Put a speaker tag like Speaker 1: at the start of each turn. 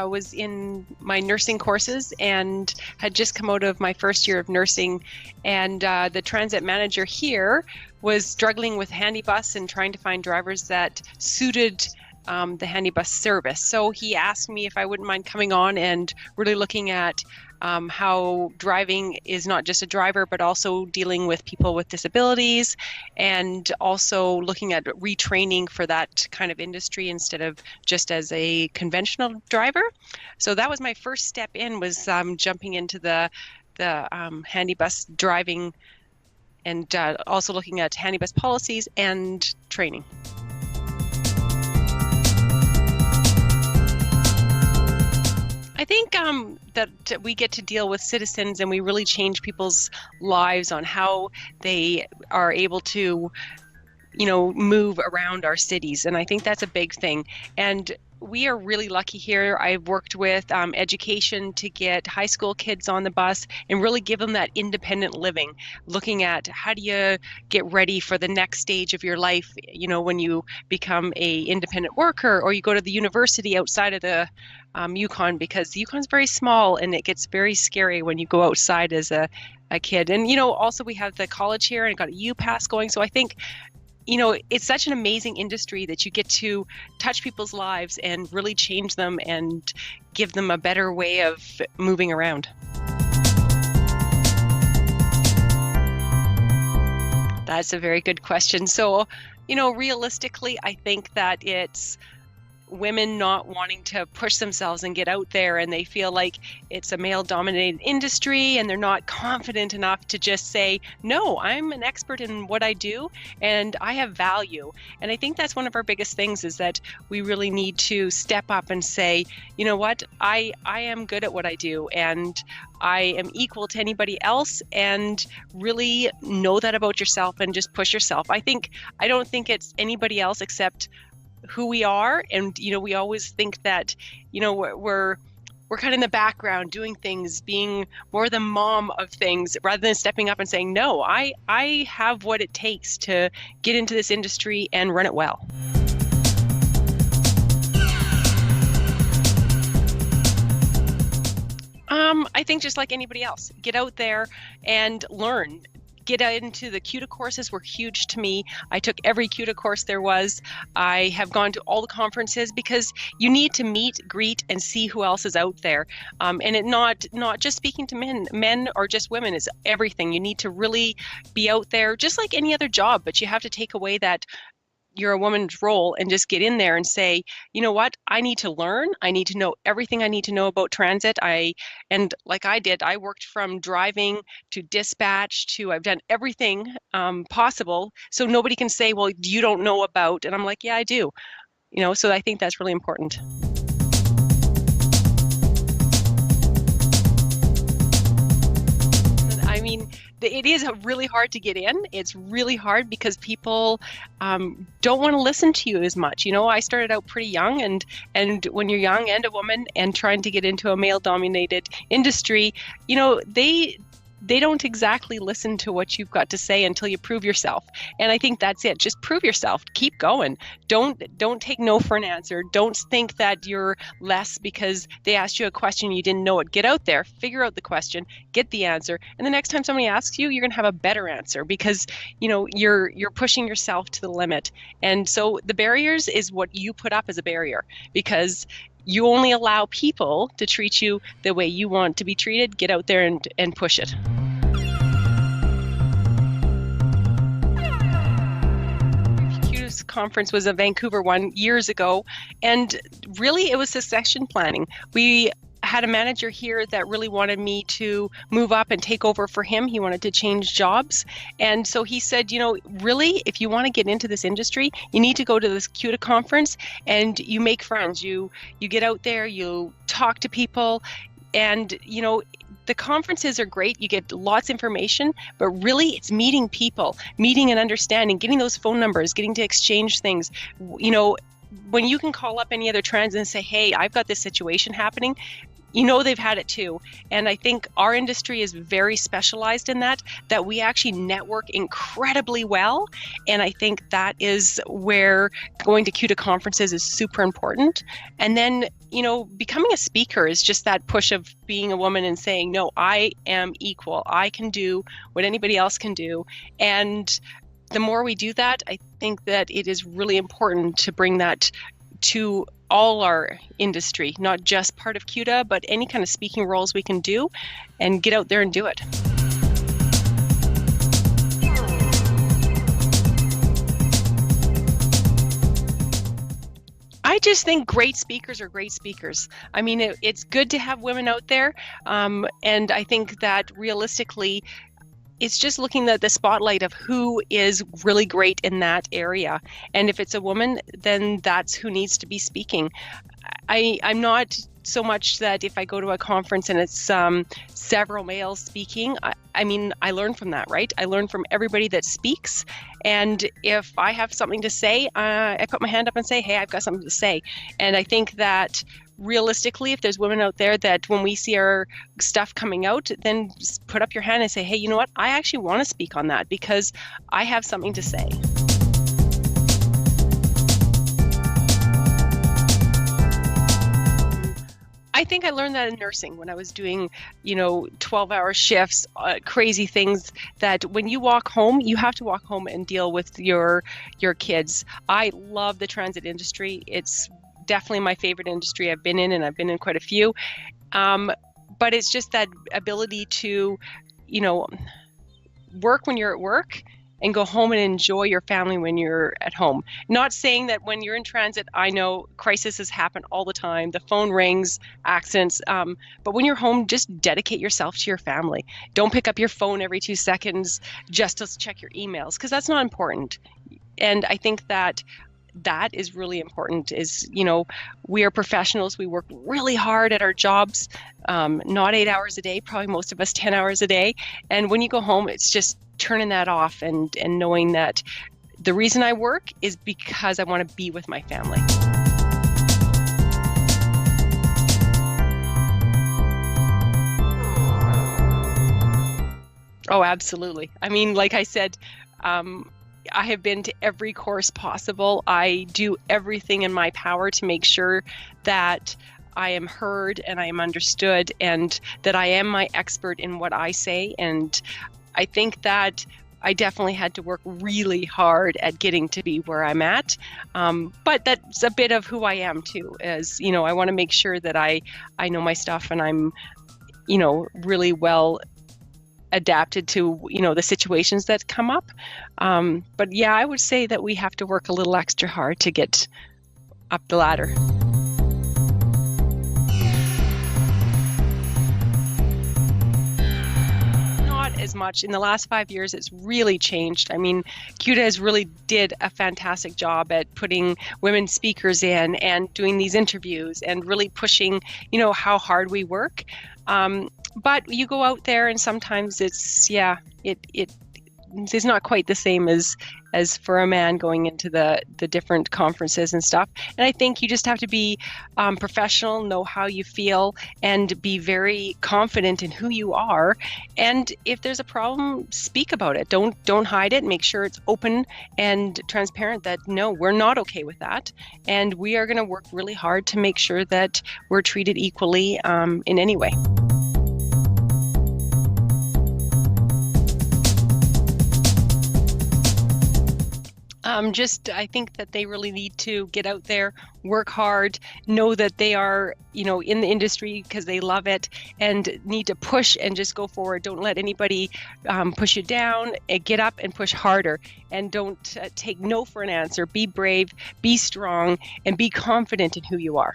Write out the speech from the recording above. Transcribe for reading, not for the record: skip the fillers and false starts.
Speaker 1: was in my nursing courses and had just come out of my first year of nursing, and the transit manager here was struggling with handy bus and trying to find drivers that suited the handy bus service. So he asked me if I wouldn't mind coming on and really looking at how driving is not just a driver, but also dealing with people with disabilities, and also looking at retraining for that kind of industry instead of just as a conventional driver. So that was my first step in, was jumping into the handy bus driving, and also looking at handy bus policies and training. I think that we get to deal with citizens, and we really change people's lives on how they are able to, move around our cities. And I think that's a big thing. And we are really lucky here. I've worked with education to get high school kids on the bus and really give them that independent living, looking at how do you get ready for the next stage of your life, when you become a independent worker or you go to the university outside of the Yukon, because the Yukon's very small and it gets very scary when you go outside as a kid. And, also we have the college here and got a U-Pass going. So I think it's such an amazing industry that you get to touch people's lives and really change them and give them a better way of moving around. That's a very good question. So, realistically, I think that it's women not wanting to push themselves and get out there, and they feel like it's a male-dominated industry and they're not confident enough to just say, no, I'm an expert in what I do and I have value. And I think that's one of our biggest things, is that we really need to step up and say, you know what, I am good at what I do and I am equal to anybody else, and really know that about yourself and just push yourself. I don't think it's anybody else except who we are. And we always think that we're kind of in the background doing things, being more the mom of things, rather than stepping up and saying, no, I have what it takes to get into this industry and run it well. I think just like anybody else, get out there and learn. Get into the CUTA courses were huge to me. I took every CUTA course there was. I have gone to all the conferences, because you need to meet, greet, and see who else is out there. And it not just speaking to men or just women, is everything. You need to really be out there, just like any other job, but you have to take away that you're a woman's role and just get in there and say, you know what, I need to learn. I need to know everything I need to know about transit. And like I did, I worked from driving to dispatch to, I've done everything possible. So nobody can say, well, you don't know about, and I'm like, yeah, I do. So I think that's really important. I mean, it is really hard to get in. It's really hard because people don't want to listen to you as much. I started out pretty young, and when you're young and a woman and trying to get into a male-dominated industry, they don't exactly listen to what you've got to say until you prove yourself. And I think that's it. Just prove yourself. Keep going. Don't take no for an answer. Don't think that you're less because they asked you a question you didn't know it. Get out there, figure out the question, get the answer, and the next time somebody asks you, you're going to have a better answer, because you're pushing yourself to the limit. And so the barriers is what you put up as a barrier, because you only allow people to treat you the way you want to be treated. Get out there and push it. CUTA's conference was a Vancouver one years ago, and really it was succession planning. We had a manager here that really wanted me to move up and take over for him. He wanted to change jobs. And so he said, really, if you want to get into this industry, you need to go to this CUTA conference and you make friends. You get out there, you talk to people, and, the conferences are great. You get lots of information, but really it's meeting people, meeting and understanding, getting those phone numbers, getting to exchange things. When you can call up any other trans and say, hey, I've got this situation happening, they've had it too. And I think our industry is very specialized in that we actually network incredibly well. And I think that is where going to CUTA conferences is super important. And then, becoming a speaker is just that push of being a woman and saying, no, I am equal. I can do what anybody else can do. And the more we do that, I think that it is really important to bring that to all our industry, not just part of CUTA, but any kind of speaking roles we can do, and get out there and do it. I just think great speakers are great speakers. I mean, it's good to have women out there, and I think that realistically, it's just looking at the spotlight of who is really great in that area. And if it's a woman, then that's who needs to be speaking. I'm not so much that if I go to a conference and it's several males speaking, I mean, I learn from that, right? I learn from everybody that speaks. And if I have something to say, I put my hand up and say, hey, I've got something to say. And I think that realistically, if there's women out there that when we see our stuff coming out, then just put up your hand and say, hey, you know what? I actually want to speak on that because I have something to say. I think I learned that in nursing when I was doing, 12-hour shifts, crazy things, that when you walk home, you have to walk home and deal with your kids. I love the transit industry. It's definitely my favorite industry I've been in, and I've been in quite a few. But it's just that ability to, work when you're at work and go home and enjoy your family when you're at home. Not saying that when you're in transit, I know crises happen all the time. The phone rings, accidents. But when you're home, just dedicate yourself to your family. Don't pick up your phone every 2 seconds just to check your emails, because that's not important. And I think that is really important. Is, we are professionals. We work really hard at our jobs, not 8 hours a day, probably most of us 10 hours a day. And when you go home, it's just turning that off and knowing that the reason I work is because I want to be with my family. Oh, absolutely. I mean, like I said, I have been to every course possible. I do everything in my power to make sure that I am heard and I am understood, and that I am my expert in what I say. And I think that I definitely had to work really hard at getting to be where I'm at. But that's a bit of who I am too, as, I want to make sure that I know my stuff, and I'm, really well adapted to, the situations that come up. But yeah, I would say that we have to work a little extra hard to get up the ladder. As much in the last 5 years. It's really changed. I mean, CUTA has really did a fantastic job at putting women speakers in and doing these interviews and really pushing, how hard we work. But you go out there and sometimes it's not quite the same as for a man going into the different conferences and stuff. And I think you just have to be professional, know how you feel, and be very confident in who you are. And if there's a problem, speak about it. Don't hide it. Make sure it's open and transparent that no, we're not okay with that. And we are going to work really hard to make sure that we're treated equally in any way. I think that they really need to get out there, work hard, know that they are, in the industry because they love it, and need to push and just go forward. Don't let anybody push you down. Get up and push harder, and don't take no for an answer. Be brave, be strong, and be confident in who you are.